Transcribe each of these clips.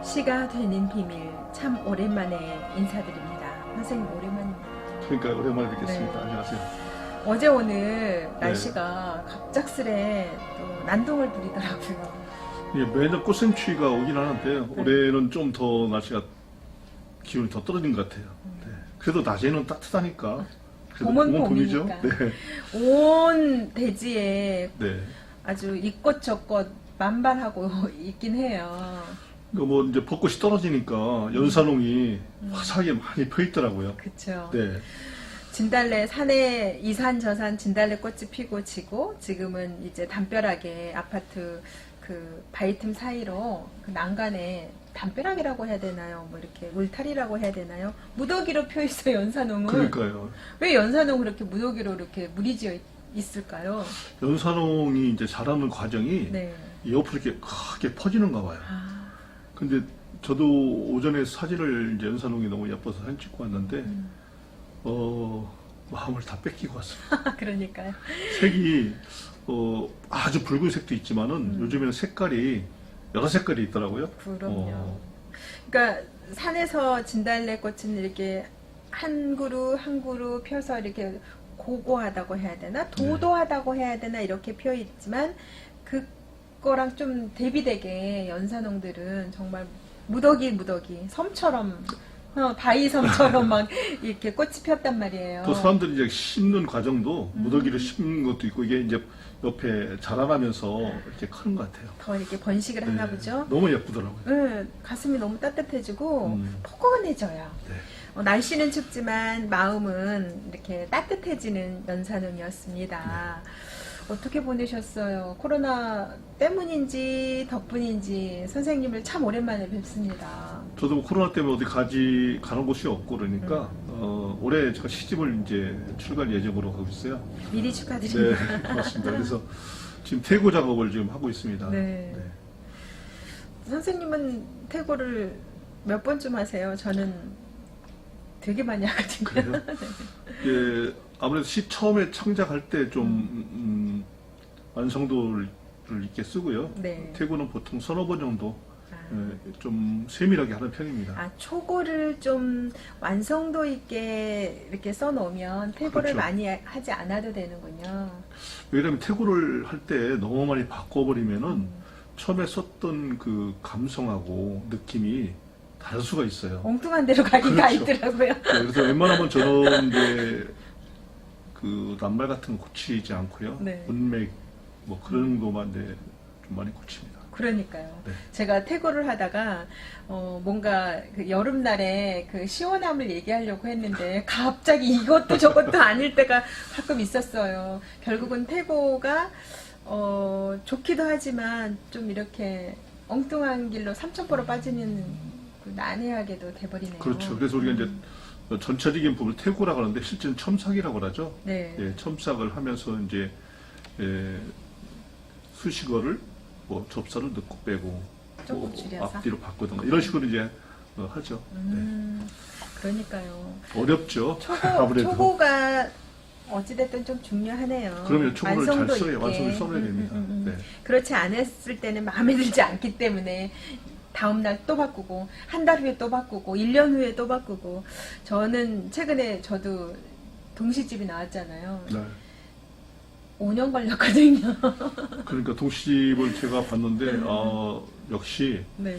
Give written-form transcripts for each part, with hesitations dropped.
시가 되는 비밀 참 오랜만에 인사드립니다. 선생님 오랜만입니다. 그러니까 오랜만에 뵙겠습니다. 네. 안녕하세요. 어제 오늘 날씨가 갑작스레 또 난동을 부리더라고요. 예, 매년 꽃샘추위가 오긴 하는데 올해는 좀 더 날씨가 기온이 더 떨어진 것 같아요. 네. 그래도 낮에는 따뜻하니까 그래도 봄은 봄이죠. 봄이니까. 네. 온 대지에 네. 아주 이꽃 저꽃 만발하고 있긴 해요. 뭐 이제 벚꽃이 떨어지니까 연산홍이 화사하게 많이 펴 있더라고요. 그렇죠. 네. 진달래 산에 이산 저산 진달래 꽃이 피고 지고 지금은 이제 담벼락에 아파트 그 바위 틈 사이로 그 난간에 담벼락이라고 해야 되나요? 뭐 이렇게 울타리라고 해야 되나요? 무더기로 펴 있어요, 연산홍은. 그러니까요. 왜 연산홍 그렇게 무더기로 이렇게 무리 지어 있을까요? 연산홍이 이제 자라는 과정이 네. 옆으로 이렇게 크게 퍼지는가 봐요. 아, 근데 저도 오전에 사진을 이제 연산홍이 너무 예뻐서 사진 찍고 왔는데 마음을 다 뺏기고 왔습니다. 그러니까요. 색이 아주 붉은색도 있지만은 요즘에는 색깔이 여러 색깔이 있더라고요. 그럼요. 그러니까 산에서 진달래 꽃은 이렇게 한 그루 한 그루 펴서 이렇게 고고하다고 해야 되나 도도하다고 해야 되나 이렇게 펴 있지만 그거랑 좀 대비되게 연산홍들은 정말 무더기 섬처럼 바위섬처럼 막 이렇게 꽃이 폈단 말이에요. 또 사람들이 이제 심는 과정도 무더기를 심는 것도 있고 이게 이제 옆에 자라나면서 이렇게 크는 것 같아요. 더 이렇게 번식을 하나 네, 보죠. 너무 예쁘더라고요. 응, 가슴이 너무 따뜻해지고 포근해져요. 네. 날씨는 춥지만 마음은 이렇게 따뜻해지는 연산홍이었습니다. 어떻게 보내셨어요? 코로나 때문인지 덕분인지 선생님을 참 오랜만에 뵙습니다. 저도 뭐 코로나 때문에 어디 가는 곳이 없고 그러니까 올해 제가 시집을 이제 출갈 예정으로 하고 있어요. 미리 네, 축하드립니다. 고맙습니다. 그래서 지금 퇴고 작업을 지금 하고 있습니다. 네. 선생님은 퇴고를 몇 번쯤 하세요? 저는 되게 많이 하거든요. 그래요? 예, 아무래도 시 처음에 창작할 때 좀 완성도를 있게 쓰고요. 네. 퇴고는 보통 서너 번 정도 좀 세밀하게 하는 편입니다. 아, 초고를 좀 완성도 있게 이렇게 써놓으면 퇴고를 그렇죠. 많이 하지 않아도 되는군요. 왜냐하면 퇴고를 할 때 너무 많이 바꿔버리면은 처음에 썼던 그 감성하고 느낌이 다를 수가 있어요. 엉뚱한 데로 가기가 그렇죠. 있더라고요. 네, 그래서 웬만하면 저는 이제 그 낱말 같은 거 고치지 않고요. 네. 문맥 뭐 그런 거만 이제 좀 많이 고칩니다. 그러니까요. 네. 제가 퇴고를 하다가 뭔가 그 여름날에 그 시원함을 얘기하려고 했는데 갑자기 이것도 저것도 아닐 때가 가끔 있었어요. 결국은 퇴고가 좋기도 하지만 좀 이렇게 엉뚱한 길로 삼천포로 빠지는 그 난해하게도 돼버리네요. 그렇죠. 그래서 우리가 이제 전체적인 부분을 퇴고라고 하는데 실제는 첨삭이라고 하죠. 네. 예, 첨삭을 하면서 이제 수식어를 뭐 접사를 넣고 빼고 조금 뭐 줄여서? 앞뒤로 바꾸든가 이런 식으로 이제 하죠. 그러니까요. 어렵죠. 아무래도. 초고가 어찌됐든 좀 중요하네요. 그러면 초보를 잘 완성도 써야 있게. 완성을 써야 됩니다. 네. 그렇지 않았을 때는 마음에 들지 않기 때문에 다음날 또 바꾸고 한 달 후에 또 바꾸고 1년 후에 또 바꾸고 저는 최근에 저도 동시집이 나왔잖아요. 네. 5년 걸렸거든요. 그러니까 동시집을 제가 봤는데 역시 네.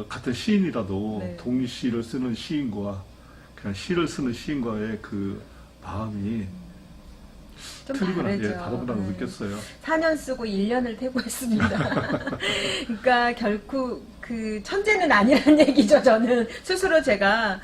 같은 시인이라도 네. 동시를 쓰는 시인과 그냥 시를 쓰는 시인과의 그 마음이 좀 틀리구나, 다르죠. 다르구나 느꼈어요. 4년 쓰고 1년을 퇴고했습니다. 그러니까 결코 그 천재는 아니라는 얘기죠. 저는 스스로 제가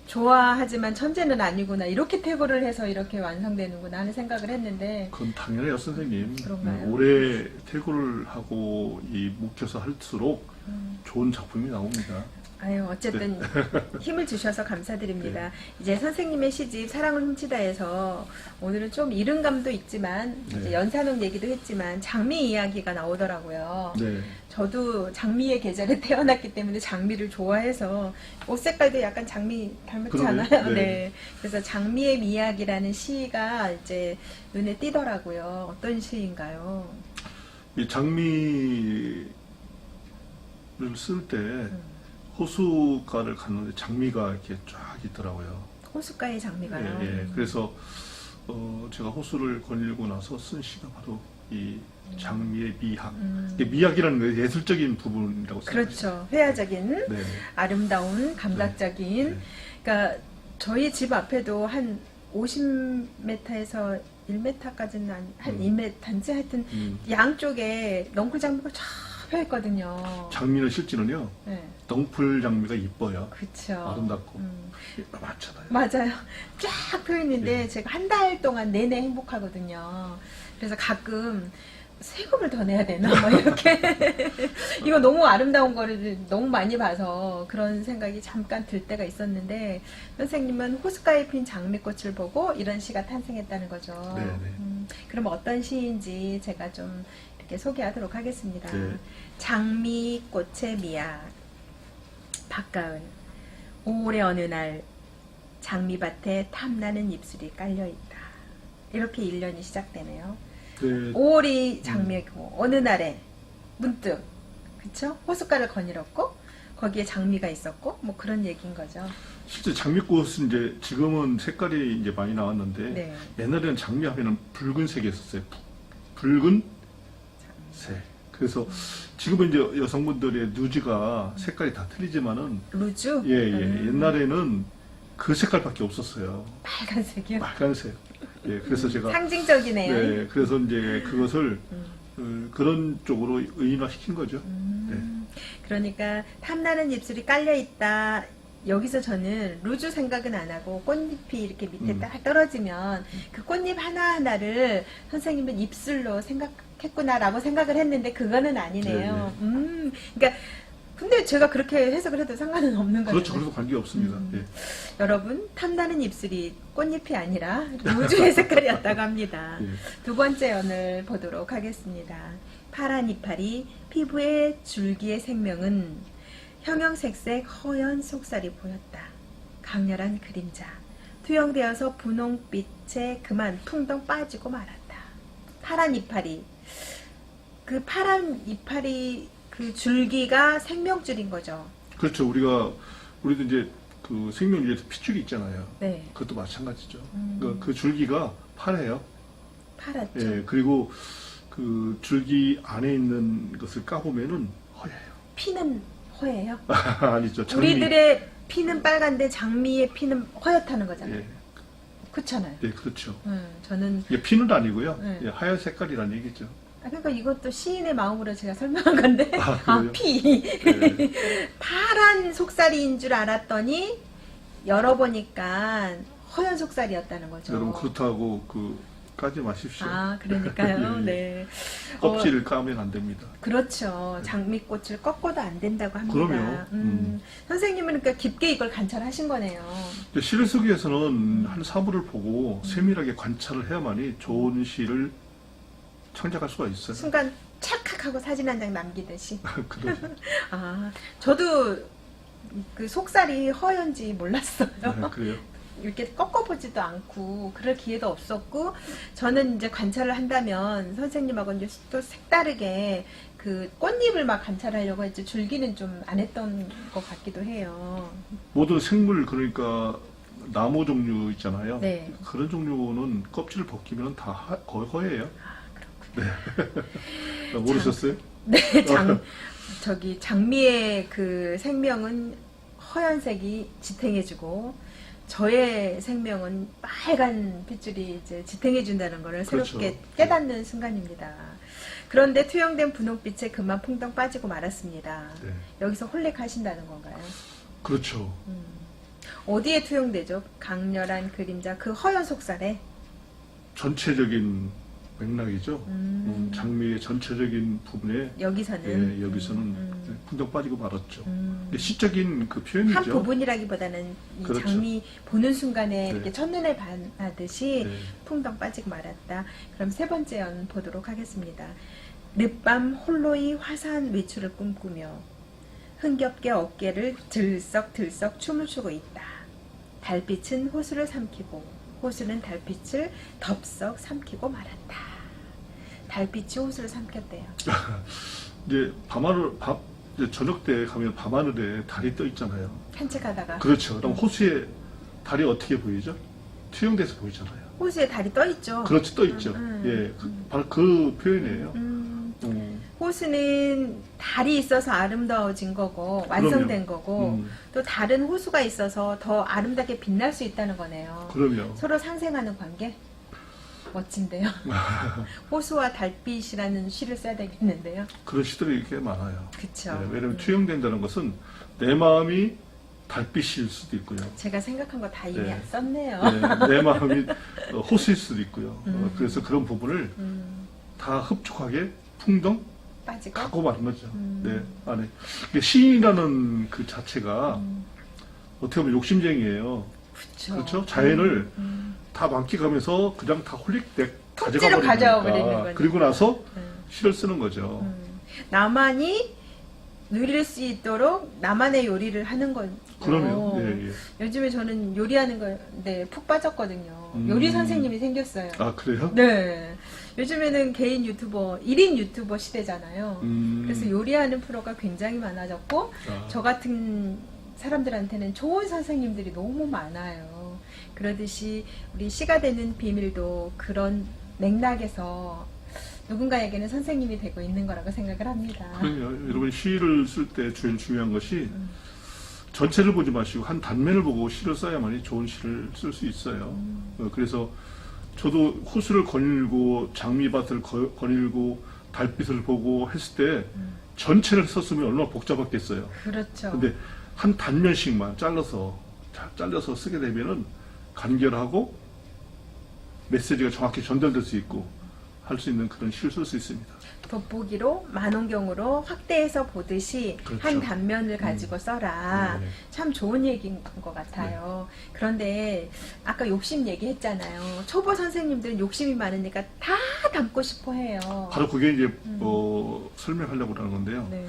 좋아하지만 천재는 아니구나. 이렇게 퇴고를 해서 이렇게 완성되는구나 하는 생각을 했는데 그건 당연해요, 선생님. 그런가요? 오래 퇴고를 하고 묵혀서 할수록 좋은 작품이 나옵니다. 아유, 어쨌든 힘을 주셔서 감사드립니다. 이제 선생님의 시집 사랑을 훔치다에서 오늘은 좀 이른 감도 있지만 이제 연산홍 얘기도 했지만 장미 이야기가 나오더라고요. 네. 저도 장미의 계절에 태어났기 때문에 장미를 좋아해서 옷 색깔도 약간 장미 닮았지 그러네요. 않아요? 네. 네. 그래서 장미의 미학이라는 시가 이제 눈에 띄더라고요. 어떤 시인가요? 이 장미를 쓸 때 호수가를 갔는데 장미가 이렇게 쫙 있더라고요. 호숫가에 장미가요. 예, 예. 그래서 제가 호수를 거닐고 나서 쓴 시가 바로 이 장미의 미학. 이게 미학이라는 게 예술적인 부분이라고 생각합니다. 그렇죠. 회화적인, 네. 아름다운, 감각적인. 네. 그러니까 저희 집 앞에도 한 50m에서 1m까지는 한 2m인지 하여튼 양쪽에 넝쿨 장미가 쫙 펴있거든요. 장미는 실제로는요. 네. 덩풀 장미가 이뻐요. 그쵸. 아름답고 많잖아요. 맞아요. 쫙 펴있는데 예. 제가 한 달 동안 내내 행복하거든요. 그래서 가끔 세금을 더 내야 되나? 뭐 이렇게. 이거 너무 아름다운 거를 너무 많이 봐서 그런 생각이 잠깐 들 때가 있었는데, 선생님은 호숫가에 핀 장미꽃을 보고 이런 시가 탄생했다는 거죠. 네, 네. 그럼 어떤 시인지 제가 좀 이렇게 소개하도록 하겠습니다. 네. 장미꽃의 미학. 박가은. 5월의 어느 날 장미밭에 탐나는 잎술이 깔려있다. 이렇게 1년이 시작되네요. 네. 5월이 장미고 어느 날에 문득 그쵸? 호숫가를 거닐었고 거기에 장미가 있었고 뭐 그런 얘기인 거죠. 실제 장미꽃은 이제 지금은 색깔이 이제 많이 나왔는데 네. 옛날에는 장미하면은 붉은색이었어요. 붉은 색. 그래서 지금은 이제 여성분들의 누즈가 색깔이 다 틀리지만은 루즈? 예. 옛날에는 그 색깔밖에 없었어요. 빨간색이요? 빨간색. 예. 그래서 제가 상징적이네요. 네. 그래서 이제 그것을 그런 쪽으로 의인화시킨 거죠. 네. 그러니까 탐나는 입술이 깔려있다. 여기서 저는 루즈 생각은 안 하고 꽃잎이 이렇게 밑에 딱 떨어지면 그 꽃잎 하나하나를 선생님은 입술로 생각했구나라고 생각을 했는데 그거는 아니네요. 그러니까 근데 제가 그렇게 해석을 해도 상관은 없는 거예요. 그렇죠. 그래도 관계 없습니다. 예. 여러분 탐나는 입술이 꽃잎이 아니라 루즈의 색깔이었다고 합니다. 예. 두 번째 연을 보도록 하겠습니다. 파란 이파리 피부의 줄기의 생명은 형형색색 허연 속살이 보였다. 강렬한 그림자 투영되어서 분홍빛에 그만 풍덩 빠지고 말았다. 파란 이파리 그 파란 이파리 그 줄기가 생명줄인 거죠. 그렇죠. 우리도 이제 그 생명줄에서 핏줄이 있잖아요. 네. 그것도 마찬가지죠. 그러니까 그 줄기가 파래요. 파랗죠. 예. 그리고 그 줄기 안에 있는 것을 까보면은 허예요. 피는 허예요? 아니죠. 장미. 우리들의 피는 빨간데 장미의 피는 허옇다는 거잖아요. 예. 그렇잖아요. 예, 그렇죠. 저는 이게 피는 아니고요. 네. 예, 하얀 색깔이란 얘기죠. 그러니까 이것도 시인의 마음으로 제가 설명한 건데 그래요? 피 네. 파란 속살인 줄 알았더니 열어보니까 허연 속살이었다는 거죠. 여러분 그렇다고 까지 마십시오. 그러니까요. 예, 예. 네. 껍질을 까면 안 됩니다. 그렇죠. 장미꽃을 꺾어도 안 된다고 합니다. 그럼요. 선생님은 그러니까 깊게 이걸 관찰하신 거네요. 시를 쓰기 위해서는 한 사물을 보고 세밀하게 관찰을 해야만이 좋은 시를 창작할 수가 있어요. 순간 찰칵하고 사진 한 장 남기듯이. 그러죠. 저도 그 속살이 허연지 몰랐어요. 네, 그래요. 이렇게 꺾어보지도 않고 그럴 기회도 없었고 저는 이제 관찰을 한다면 선생님하고 이제 또 색다르게 그 꽃잎을 막 관찰하려고 했지 줄기는 좀 안 했던 것 같기도 해요. 모든 생물 그러니까 나무 종류 있잖아요. 네. 그런 종류는 껍질을 벗기면 다 거의 허예요. 네. 모르셨어요? 네, 장미의 그 생명은 허연색이 지탱해주고 저의 생명은 빨간 핏줄이 이제 지탱해준다는 것을 새롭게 그렇죠. 깨닫는 순간입니다. 그런데 투영된 분홍빛에 그만 풍덩 빠지고 말았습니다. 네. 여기서 홀릭하신다는 건가요? 그렇죠. 어디에 투영되죠? 강렬한 그림자, 그 허연 속살에? 전체적인 맥락이죠. 장미의 전체적인 부분에 여기서는? 여기서는 풍덩 빠지고 말았죠. 시적인 그 표현이죠. 한 부분이라기보다는 이 그렇죠. 장미 보는 순간에 네. 이렇게 첫눈에 반하듯이 네. 풍덩 빠지고 말았다. 그럼 세 번째 연 보도록 하겠습니다. 늦밤 홀로이 화사한 외출을 꿈꾸며 흥겹게 어깨를 들썩들썩 춤을 추고 있다. 달빛은 호수를 삼키고 호수는 달빛을 덥석 삼키고 말았다. 달빛이 호수를 삼켰대요. 이제 이제 저녁 때 가면 밤하늘에 달이 떠 있잖아요. 산책하다가 그렇죠. 그럼 호수에 달이 어떻게 보이죠? 투영돼서 보이잖아요. 호수에 달이 떠 있죠. 그렇지, 떠 있죠. 예, 바로 그 표현이에요. 호수는 달이 있어서 아름다워진 거고 완성된 거고 또 다른 호수가 있어서 더 아름답게 빛날 수 있다는 거네요. 그럼요. 서로 상생하는 관계? 멋진데요. 호수와 달빛이라는 시를 써야 되겠는데요. 그런 시들이 꽤 많아요. 그쵸. 예, 왜냐면 투영된다는 것은 내 마음이 달빛일 수도 있고요. 제가 생각한 거 다 이미 네. 썼네요. 네, 내 마음이 호수일 수도 있고요. 그래서 그런 부분을 다 흡족하게 풍덩 빠지고. 갖고 마는 거죠. 네, 안에. 이게 시인이라는 그 자체가 어떻게 보면 욕심쟁이에요. 그쵸. 그렇죠? 자연을 다 만끽하면서 그냥 다 홀릭 통째로 가져가 버리는 가져가 거죠. 그리고 나서 시를 쓰는 거죠. 나만이 누릴 수 있도록 나만의 요리를 하는 거죠. 그러면 예, 예. 요즘에 저는 요리하는 건데 푹 빠졌거든요. 요리 선생님이 생겼어요. 아 그래요? 네. 요즘에는 개인 유튜버, 1인 유튜버 시대잖아요. 그래서 요리하는 프로가 굉장히 많아졌고, 저 같은 사람들한테는 좋은 선생님들이 너무 많아요. 그러듯이 우리 시가 되는 비밀도 그런 맥락에서 누군가에게는 선생님이 되고 있는 거라고 생각을 합니다. 그럼요. 여러분 시를 쓸 때 제일 중요한 것이 전체를 보지 마시고 한 단면을 보고 시를 써야만이 좋은 시를 쓸 수 있어요. 그래서 저도 호수를 거닐고 장미밭을 거닐고 달빛을 보고 했을 때 전체를 썼으면 얼마나 복잡했겠어요. 그렇죠. 근데 한 단면씩만 잘라서 쓰게 되면은 간결하고 메시지가 정확히 전달될 수 있고 할 수 있는 그런 시를 쓸 수 있습니다. 돋보기로 만원경으로 확대해서 보듯이 그렇죠. 한 단면을 가지고 써라. 네. 참 좋은 얘기인 것 같아요. 그런데 아까 욕심 얘기했잖아요. 초보 선생님들은 욕심이 많으니까 다 담고 싶어 해요. 바로 그게 이제 설명하려고 하는 건데요. 네.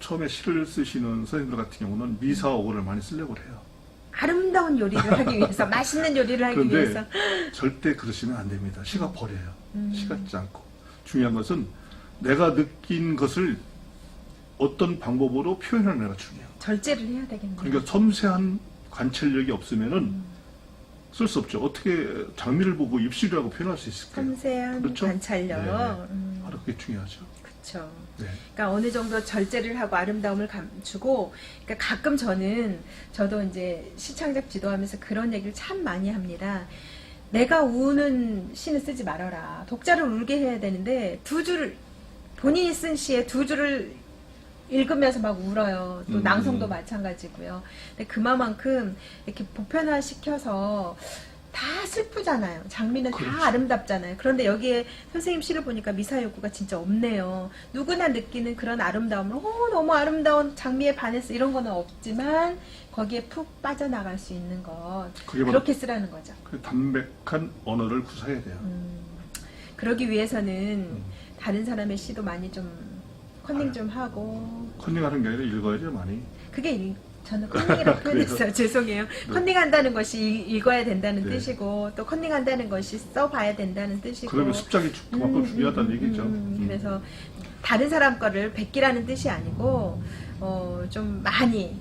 처음에 시를 쓰시는 선생님들 같은 경우는 미사오어를 많이 쓰려고 해요. 아름다운 요리를 하기 위해서, 맛있는 요리를 하기 그런데 위해서. 절대 그러시면 안 됩니다. 시가 버려요. 시가 있지 않고. 중요한 것은 내가 느낀 것을 어떤 방법으로 표현하느냐가 중요해요. 절제를 해야 되겠네요. 그러니까 섬세한 관찰력이 없으면은 쓸 수 없죠. 어떻게 장미를 보고 입술이라고 표현할 수 있을까요? 섬세한 그렇죠? 관찰력. 네. 바로 그게 중요하죠. 그렇죠. 네. 그러니까 어느 정도 절제를 하고 아름다움을 감추고, 그러니까 가끔 저도 이제 시창작 지도하면서 그런 얘기를 참 많이 합니다. 내가 우는 시는 쓰지 말아라. 독자를 울게 해야 되는데 본인이 쓴 시에 두 줄을 읽으면서 막 울어요. 또 낭송도 마찬가지고요. 근데 그만큼 이렇게 보편화시켜서 다 슬프잖아요. 장미는 그렇죠. 다 아름답잖아요. 그런데 여기에 선생님 시를 보니까 미사여구가 진짜 없네요. 누구나 느끼는 그런 아름다움을 너무 아름다운 장미에 반해서 이런 거는 없지만 거기에 푹 빠져나갈 수 있는 것, 그렇게 쓰라는 거죠. 그 담백한 언어를 구사해야 돼요. 그러기 위해서는 다른 사람의 시도 많이 좀 컨닝 좀 하고. 컨닝하는 게 아니라 읽어야죠 많이. 그게 저는 컨닝이라고 표현했어요. 죄송해요. 컨닝한다는 것이 읽어야 된다는 뜻이고, 또 컨닝한다는 것이 써봐야 된다는 뜻이고. 그러면 습작이 그만큼 중요하다는 얘기죠. 그래서 다른 사람 거를 베끼라는 뜻이 아니고 좀 많이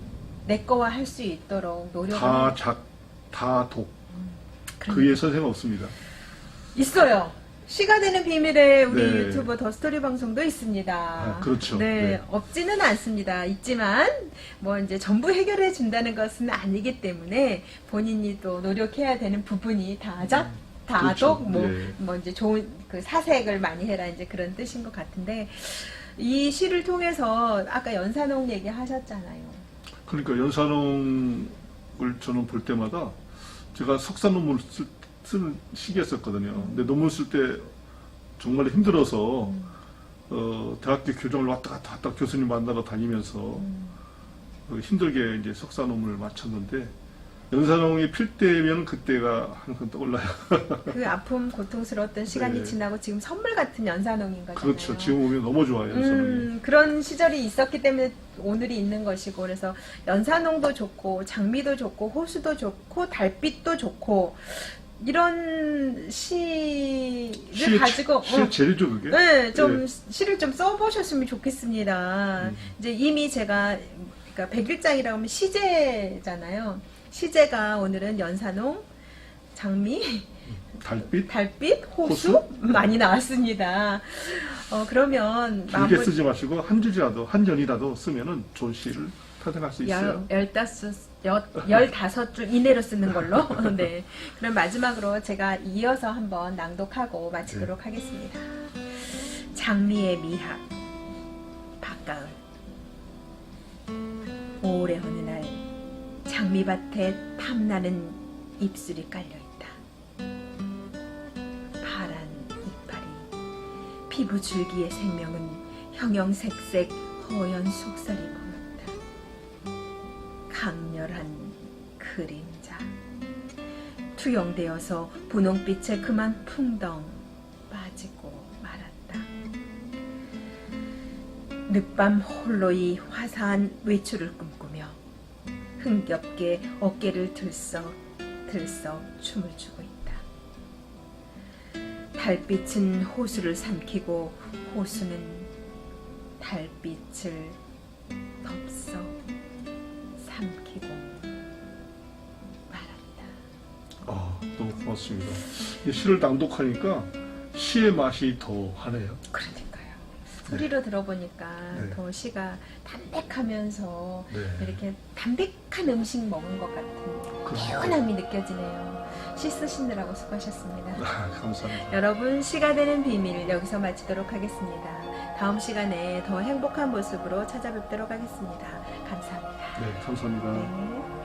내 거와 할 수 있도록 노력을. 다 독. 그의 선생 없습니다. 있어요. 시가 되는 비밀에 우리 네. 유튜브 더 스토리 방송도 있습니다. 그렇죠. 네, 네. 없지는 않습니다. 있지만 뭐 이제 전부 해결해 준다는 것은 아니기 때문에 본인이 또 노력해야 되는 부분이 다독 그렇죠. 뭐 이제 좋은 그 사색을 많이 해라 이제 그런 뜻인 것 같은데, 이 시를 통해서 아까 연산홍 얘기 하셨잖아요. 그러니까 연산홍을 저는 볼 때마다 제가 석사 논문 쓰는 시기였었거든요. 근데 논문 쓸 때 정말 힘들어서 대학교 교정을 왔다 갔다 교수님 만나러 다니면서 힘들게 이제 석사 논문을 마쳤는데, 연산홍이 필 때면 그때가 항상 떠올라요. 그 아픔 고통스러웠던 시간이 네. 지나고 지금 선물 같은 연산홍인 거잖아요. 그렇죠. 지금 보면 너무 좋아요, 연산홍이. 그런 시절이 있었기 때문에 오늘이 있는 것이고, 그래서 연산홍도 좋고 장미도 좋고 호수도 좋고 달빛도 좋고 이런 시를 시의 가지고 시의 재료죠 그게. 네, 좀 예. 시를 좀 써보셨으면 좋겠습니다. 이제 이미 제가 그러니까 백일장이라고 하면 시제잖아요. 시제가 오늘은 연산홍, 장미, 달빛, 호수 많이 나왔습니다. 그러면 길게 쓰지 마시고 한 줄이라도 한 연이라도 쓰면은 좋은 시를 탄생할 수 있어요. 15줄 이내로 쓰는 걸로. 네. 그럼 마지막으로 제가 이어서 한번 낭독하고 마치도록 하겠습니다. 장미의 미학, 박가은. 오래 어느 날 장미밭에 탐나는 입술이 깔려있다. 파란 이파리, 피부 줄기의 생명은 형형색색 허연 속살이 보였다. 강렬한 그림자, 투영되어서 분홍빛에 그만 풍덩 빠지고 말았다. 늦밤 홀로이 화사한 외출을 꿈꾸며 흥겹게 어깨를 들썩들썩 춤을 추고 있다. 달빛은 호수를 삼키고 호수는 달빛을 덥석 삼키고 말았다. 너무 고맙습니다. 이 시를 낭독하니까 시의 맛이 더 하네요. 그러니까요. 소리로 들어보니까 네. 더 시가 담백하면서 네. 이렇게 담백한 음식 먹은 것 같은 그렇죠. 개운함이 느껴지네요. 시 쓰시느라고 수고하셨습니다. 감사합니다. 여러분, 시가 되는 비밀 여기서 마치도록 하겠습니다. 다음 시간에 더 행복한 모습으로 찾아뵙도록 하겠습니다. 감사합니다. 네, 감사합니다. 네.